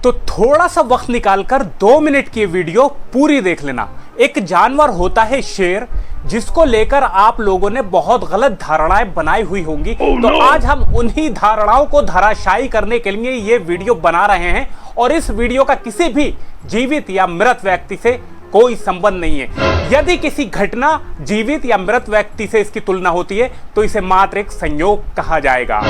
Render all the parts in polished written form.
तो थोड़ा सा वक्त निकालकर 2 मिनट की वीडियो पूरी देख लेना। एक जानवर होता है शेर, जिसको लेकर आप लोगों ने बहुत गलत धारणाएं बनाई हुई होंगी। तो आज हम उन्हीं धारणाओं को धराशायी करने के लिए ये वीडियो बना रहे हैं और इस वीडियो का किसी भी जीवित या मृत व्यक्ति से कोई संबंध नहीं है। यदि किसी घटना जीवित या मृत व्यक्ति से इसकी तुलना होती है तो इसे मात्र एक संयोग कहा जाएगा।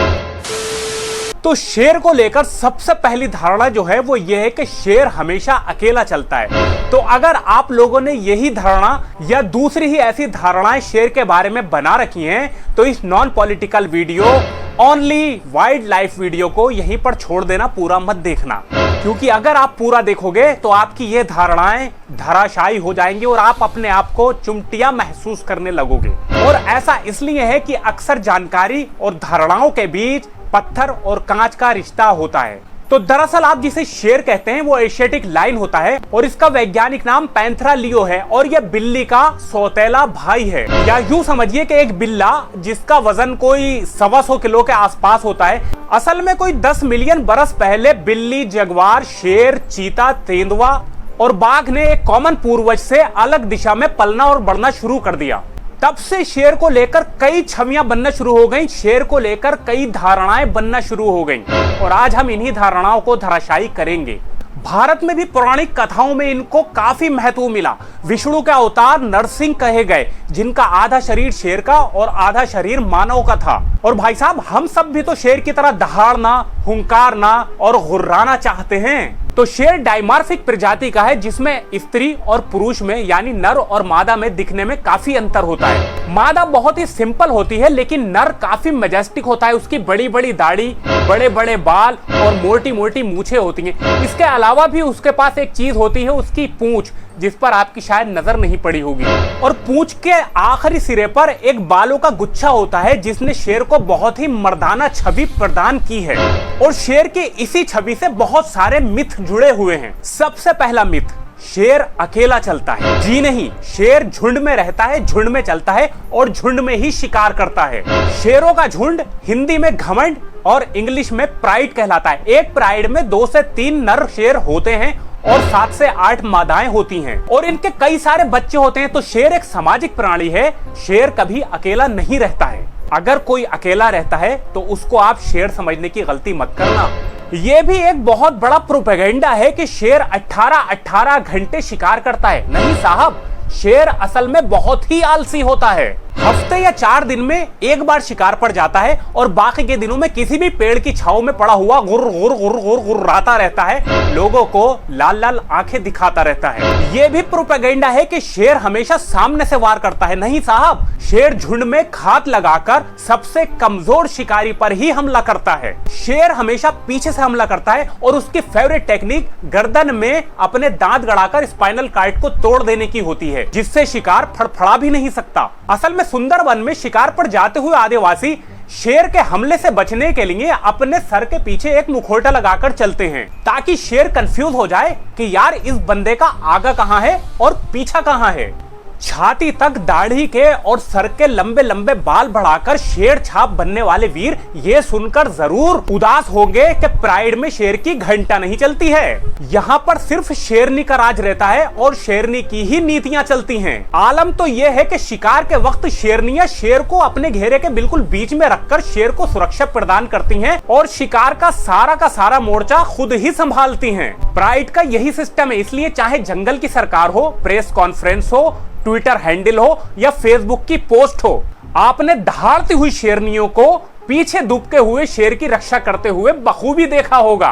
तो शेर को लेकर सबसे पहली धारणा जो है वो ये है कि शेर हमेशा अकेला चलता है। तो अगर आप लोगों ने यही धारणा या दूसरी ही ऐसी धारणाएं शेर के बारे में बना रखी हैं तो इस non political video only wild life video को यहीं पर छोड़ देना, पूरा मत देखना, क्योंकि अगर आप पूरा देखोगे तो आपकी ये धारणाएं धराशायी हो जाएंगी और आप अपने आप को चुमटिया महसूस करने लगोगे। और ऐसा इसलिए है कि अक्सर जानकारी और धारणाओं के बीच पत्थर और कांच का रिश्ता होता है। तो दरअसल आप जिसे शेर कहते हैं वो एशियाटिक लाइन होता है और इसका वैज्ञानिक नाम पैंथेरा लियो है और यह बिल्ली का सौतेला भाई है। या यूं समझिए कि एक बिल्ला जिसका वजन कोई 125 किलो के आसपास होता है, असल में कोई 10 मिलियन बरस पहले बिल्ली, जगुआर, शेर, चीता, तेंदुआ और बाघ ने एक कॉमन पूर्वज से अलग दिशा में पलना और बढ़ना शुरू कर दिया। तब से शेर को लेकर कई छवियां बनना शुरू हो गईं, शेर को लेकर कई धारणाएं बनना शुरू हो गईं और आज हम इन्हीं धारणाओं को धराशायी करेंगे। भारत में भी पौराणिक कथाओं में इनको काफी महत्व मिला। विष्णु के अवतार नरसिंह कहे गए, जिनका आधा शरीर शेर का और आधा शरीर मानव का था। और भाई साहब, हम सब भी तो शेर की तरह दहाड़ना, हुंकारना और गुर्राना चाहते हैं। तो शेर डायमॉर्फिक प्रजाति का है, जिसमें स्त्री और पुरुष में यानी नर और मादा में दिखने में काफी अंतर होता है। मादा बहुत ही सिंपल होती है लेकिन नर काफी मैजेस्टिक होता है। उसकी बड़ी बड़ी दाढ़ी, बड़े बड़े बाल और मोटी मोटी मूछें होती हैं। इसके अलावा भी उसके पास एक चीज होती है, उसकी पूंछ, जिस पर आपकी शायद नजर नहीं पड़ी होगी। और पूंछ के आखिरी सिरे पर एक बालों का गुच्छा होता है, जिसने शेर को बहुत ही मर्दाना छवि प्रदान की है। और शेर की इसी छवि से बहुत सारे मिथ जुड़े हुए हैं। सबसे पहला मिथ, शेर अकेला चलता है। जी नहीं, शेर झुंड में रहता है, झुंड में चलता है और झुंड में ही शिकार करता है। शेरों का झुंड हिंदी में घमंड और इंग्लिश में प्राइड कहलाता है। एक प्राइड में 2 से 3 नर शेर होते हैं और 7 से 8 मादाएं होती हैं और इनके कई सारे बच्चे होते हैं। तो शेर एक सामाजिक प्राणी है, शेर कभी अकेला नहीं रहता है। अगर कोई अकेला रहता है तो उसको आप शेर समझने की गलती मत करना। ये भी एक बहुत बड़ा प्रोपेगेंडा है कि शेर 18 घंटे शिकार करता है। नहीं साहब, शेर असल में बहुत ही आलसी होता है। हफ्ते या 4 दिन में एक बार शिकार पड़ जाता है और बाकी के दिनों में किसी भी पेड़ की छांव में पड़ा हुआ गुर गुर गुर गुर गुर्राता रहता है, लोगों को लाल लाल आंखें दिखाता रहता है। ये भी प्रोपेगेंडा है कि शेर हमेशा सामने से वार करता है। नहीं साहब, शेर झुंड में घात लगाकर सबसे कमजोर शिकारी पर ही हमला करता है। शेर हमेशा पीछे से हमला करता है और उसकी फेवरेट टेक्निक गर्दन में अपने दांत गड़ाकर स्पाइनल कार्ड को तोड़ देने की होती है, जिससे शिकार फड़फड़ा भी नहीं सकता। असल में सुंदरवन में शिकार पर जाते हुए आदिवासी शेर के हमले से बचने के लिए अपने सर के पीछे एक मुखौटा लगाकर चलते हैं, ताकि शेर कंफ्यूज हो जाए कि यार इस बंदे का आगा कहां है और पीछा कहां है। छाती तक दाढ़ी के और सर के लंबे लंबे बाल बढ़ाकर शेर छाप बनने वाले वीर ये सुनकर जरूर उदास होंगे कि प्राइड में शेर की घंटा नहीं चलती है। यहाँ पर सिर्फ शेरनी का राज रहता है और शेरनी की ही नीतियां चलती हैं। आलम तो ये है कि शिकार के वक्त शेरनियां शेर को अपने घेरे के बिल्कुल बीच में रखकर शेर को सुरक्षा प्रदान करती हैं और शिकार का सारा मोर्चा खुद ही संभालती हैं। प्राइड का यही सिस्टम है, इसलिए चाहे जंगल की सरकार हो, प्रेस कॉन्फ्रेंस हो, ट्विटर हैंडल हो या फेसबुक की पोस्ट हो, आपने दहाड़ती हुई शेरनियों को पीछे दुबके हुए शेर की रक्षा करते हुए बखूबी देखा होगा।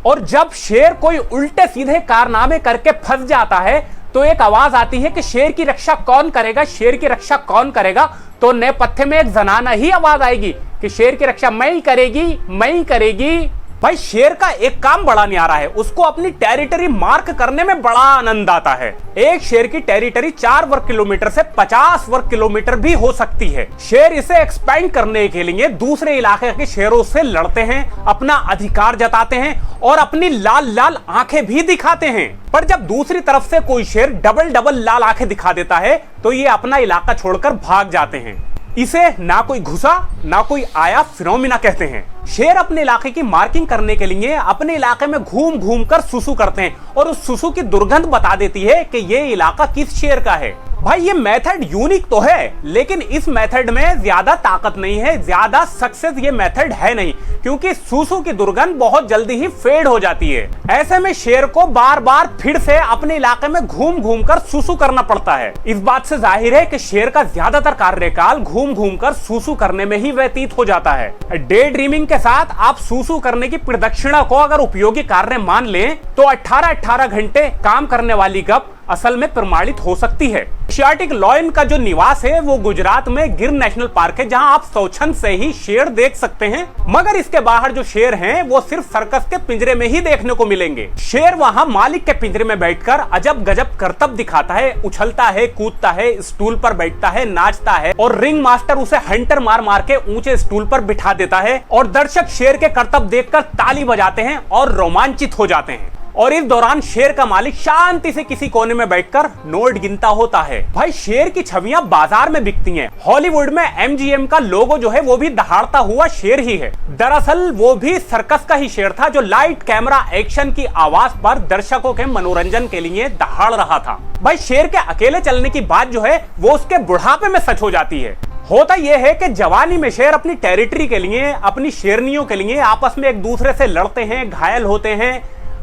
और जब शेर कोई उल्टे सीधे कारनामे करके फंस जाता है तो एक आवाज आती है कि शेर की रक्षा कौन करेगा, शेर की रक्षा कौन करेगा। तो नए पत्थे में एक जनाना ही आवाज आएगी कि शेर की रक्षा मैं ही करेगी, मैं ही करेगी। भाई, शेर का एक काम बड़ा न्यारा है, उसको अपनी टेरिटरी मार्क करने में बड़ा आनंद आता है। एक शेर की टेरिटरी 4 वर्ग किलोमीटर से 50 वर्ग किलोमीटर भी हो सकती है। शेर इसे एक्सपेंड करने के लिए दूसरे इलाके के शेरों से लड़ते हैं, अपना अधिकार जताते हैं और अपनी लाल लाल आंखें भी दिखाते हैं। पर जब दूसरी तरफ से कोई शेर डबल लाल आंखें दिखा देता है तो ये अपना इलाका छोड़कर भाग जाते हैं। इसे ना कोई घुसा ना कोई आया फिनोमिना कहते हैं। शेर अपने इलाके की मार्किंग करने के लिए अपने इलाके में घूम घूम कर सुसु करते हैं और उस सुसु की दुर्गंध बता देती है कि ये इलाका किस शेर का है। भाई ये मेथड यूनिक तो है, लेकिन इस मेथड में ज्यादा ताकत नहीं है, ज्यादा सक्सेस ये मेथड है नहीं, क्योंकि सुसु की दुर्गंध बहुत जल्दी ही फेड हो जाती है। ऐसे में शेर को बार बार फिर से अपने इलाके में घूम घूम कर सुसु करना पड़ता है। इस बात से जाहिर है कि शेर का ज्यादातर कार्यकाल घूम घूम कर सुसु करने में ही व्यतीत हो जाता है। डे ड्रीमिंग के साथ आप सुसु करने की प्रदक्षिणा को अगर उपयोगी कार्य मान लें तो 18-18 घंटे काम करने वाली गप असल में प्रमाणित हो सकती है। एशियाटिक लॉयन का जो निवास है वो गुजरात में गिर नेशनल पार्क है, जहां आप स्वच्छंद से ही शेर देख सकते हैं, मगर इसके बाहर जो शेर हैं वो सिर्फ सर्कस के पिंजरे में ही देखने को मिलेंगे। शेर वहां मालिक के पिंजरे में बैठकर अजब गजब करतब दिखाता है, उछलता है, कूदता है, स्टूल पर बैठता है, नाचता है और रिंग मास्टर उसे हंटर मार मार के ऊंचे स्टूल पर बिठा देता है और दर्शक शेर के करतब देखकर ताली बजाते हैं और रोमांचित हो जाते हैं। और इस दौरान शेर का मालिक शांति से किसी कोने में बैठकर नोट गिनता होता है। भाई शेर की छवियां बाजार में बिकती हैं। हॉलीवुड में MGM का लोगो जो है वो भी दहाड़ता हुआ शेर ही है। दरअसल वो भी सर्कस का ही शेर था जो लाइट कैमरा एक्शन की आवाज पर दर्शकों के मनोरंजन के लिए दहाड़ रहा था। भाई शेर के अकेले चलने की बात जो है वो उसके बुढ़ापे में सच हो जाती है। होता यह है कि जवानी में शेर अपनी टेरिटरी के लिए, अपनी शेरनियों के लिए आपस में एक दूसरे से लड़ते हैं, घायल होते हैं,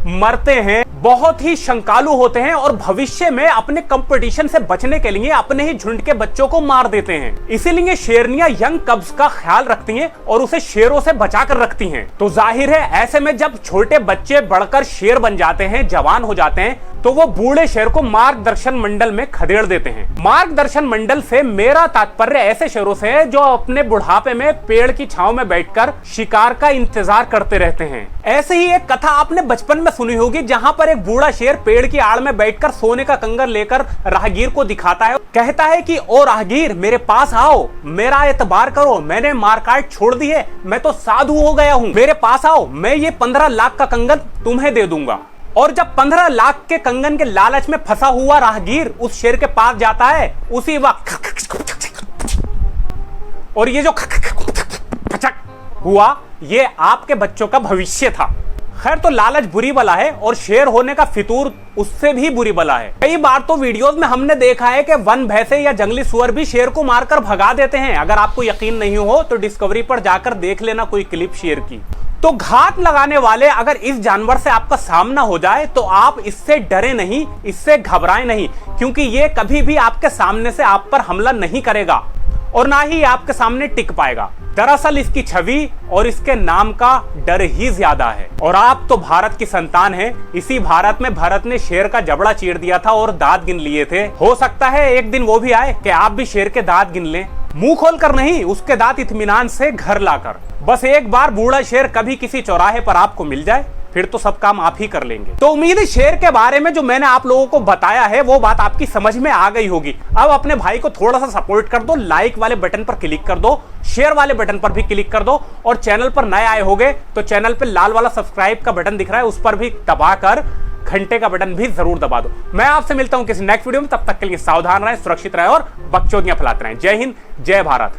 मरते हैं, बहुत ही शंकालु होते हैं और भविष्य में अपने कंपटीशन से बचने के लिए अपने ही झुंड के बच्चों को मार देते हैं। इसीलिए शेरनियां यंग कब्स का ख्याल रखती हैं और उसे शेरों से बचाकर रखती हैं। तो जाहिर है ऐसे में जब छोटे बच्चे बढ़कर शेर बन जाते हैं, जवान हो जाते हैं, तो वो बूढ़े शेर को मार्गदर्शन मंडल में खदेड़ देते हैं। मार्गदर्शन मंडल से मेरा तात्पर्य ऐसे शेरों से है जो अपने बुढ़ापे में पेड़ की छांव में बैठकर शिकार का इंतजार करते रहते हैं। ऐसे ही एक कथा आपने बचपन में सुनी होगी, जहां पर एक बूढ़ा शेर पेड़ की आड़ में बैठकर सोने का कंगन लेकर राहगीर को दिखाता है, कहता है कि ओ राहगीर मेरे पास आओ, मेरा एतबार करो, मैंने मारकाट छोड़ दी है, मैं तो साधु हो गया हूं, मेरे पास आओ, मैं ये 15 लाख का कंगन तुम्हें दे दूंगा। और जब 15 लाख के कंगन के लालच में फंसा हुआ राहगीर उस शेर के पास जाता है, उसी वक्त और ये जो हुआ ये आपके बच्चों का भविष्य था। खैर तो लालच बुरी बला है और शेर होने का फितूर उससे भी बुरी बला है। कई बार तो वीडियोस में हमने देखा है कि वन भैंसे या जंगली सुअर भी शेर को मारकर भगा देते हैं। अगर आपको यकीन नहीं हो तो डिस्कवरी पर जाकर देख लेना कोई क्लिप शेर की। तो घात लगाने वाले अगर इस जानवर से आपका सामना हो जाए तो आप इससे डरे नहीं, इससे घबराएं नहीं, क्योंकि ये कभी भी आपके सामने से आप पर हमला नहीं करेगा और ना ही आपके सामने टिक पाएगा। दरअसल इसकी छवि और इसके नाम का डर ही ज्यादा है। और आप तो भारत की संतान हैं, इसी भारत में भरत ने शेर का जबड़ा चीर दिया था और दांत गिन लिए थे। हो सकता है एक दिन वो भी आए कि आप भी शेर के दांत गिन लें, मुंह खोलकर नहीं, उसके दांत इत्मीनान से घर लाकर। बस एक बार बूढ़ा शेर कभी किसी चौराहे पर आपको मिल जाए, फिर तो सब काम आप ही कर लेंगे। तो उम्मीद है शेर के बारे में जो मैंने आप लोगों को बताया है वो बात आपकी समझ में आ गई होगी। अब अपने भाई को थोड़ा सा सपोर्ट कर दो, लाइक वाले बटन पर क्लिक कर दो, शेयर वाले बटन पर भी क्लिक कर दो, और चैनल पर नए आए होंगे तो चैनल पर लाल वाला सब्सक्राइब का बटन दिख रहा है, उस पर भी दबाकर घंटे का बटन भी जरूर दबा दो। मैं आपसे मिलता हूं किसी नेक्स्ट वीडियो में, तब तक के लिए सावधान रहें, सुरक्षित रहें और बकचोदियां फैलाते रहें। जय हिंद, जय भारत।